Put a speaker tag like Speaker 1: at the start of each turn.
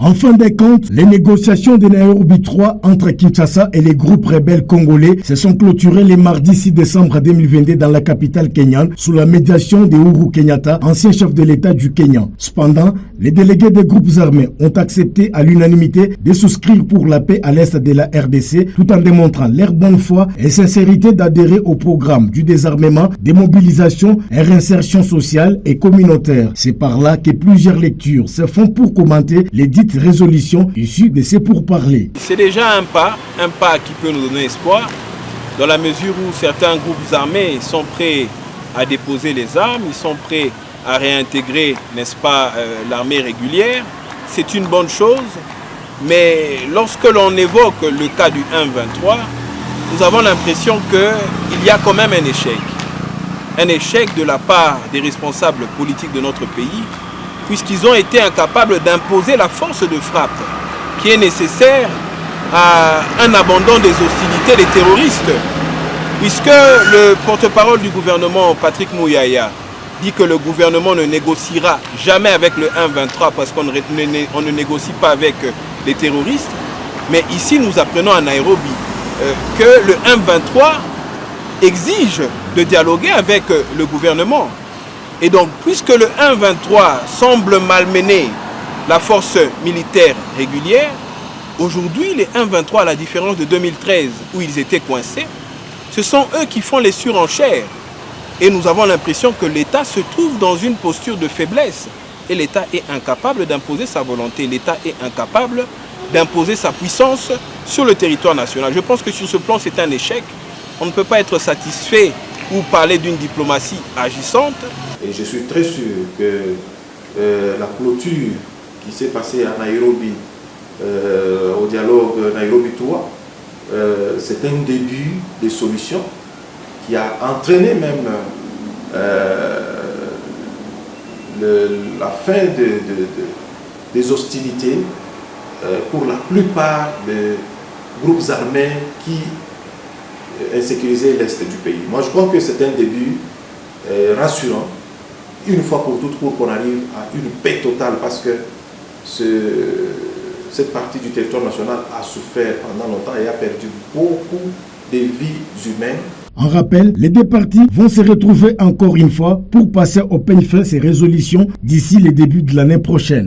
Speaker 1: En fin de compte, les négociations de Nairobi 3 entre Kinshasa et les groupes rebelles congolais se sont clôturées le mardi 6 décembre 2022 dans la capitale kenyane sous la médiation de Uhuru Kenyatta, ancien chef de l'État du Kenya. Cependant, les délégués des groupes armés ont accepté à l'unanimité de souscrire pour la paix à l'est de la RDC tout en démontrant leur bonne foi et sincérité d'adhérer au programme du désarmement, démobilisation et réinsertion sociale et communautaire. C'est par là que plusieurs lectures se font pour commenter les dites résolutions issues de ces pourparlers.
Speaker 2: C'est déjà un pas qui peut nous donner espoir, dans la mesure où certains groupes armés sont prêts à déposer les armes, ils sont prêts à réintégrer, n'est-ce pas, l'armée régulière. C'est une bonne chose, mais lorsque l'on évoque le cas du 1-23, nous avons l'impression qu'il y a quand même un échec. Un échec de la part des responsables politiques de notre pays, puisqu'ils ont été incapables d'imposer la force de frappe qui est nécessaire à un abandon des hostilités des terroristes. Puisque le porte-parole du gouvernement, Patrick Mouyaya, dit que le gouvernement ne négociera jamais avec le 1-23 parce qu'on ne négocie pas avec les terroristes. Mais ici, nous apprenons à Nairobi que le 1-23 exige de dialoguer avec le gouvernement. Et donc, puisque le 1-23 semble malmener la force militaire régulière, aujourd'hui, les 1-23, à la différence de 2013 où ils étaient coincés, ce sont eux qui font les surenchères. Et nous avons l'impression que l'État se trouve dans une posture de faiblesse. Et l'État est incapable d'imposer sa volonté. L'État est incapable d'imposer sa puissance sur le territoire national. Je pense que sur ce plan, c'est un échec. On ne peut pas être satisfait ou parler d'une diplomatie agissante.
Speaker 3: Et je suis très sûr que la clôture qui s'est passée à Nairobi, au dialogue Nairobi 3, c'est un début de solution qui a entraîné même la fin des hostilités pour la plupart des groupes armés qui insécurisaient l'est du pays. Moi, je crois que c'est un début rassurant, une fois pour toutes, pour qu'on arrive à une paix totale, parce que cette partie du territoire national a souffert pendant longtemps et a perdu beaucoup de vies humaines.
Speaker 1: En rappel, les deux parties vont se retrouver encore une fois pour passer au peigne fin ces résolutions d'ici le début de l'année prochaine.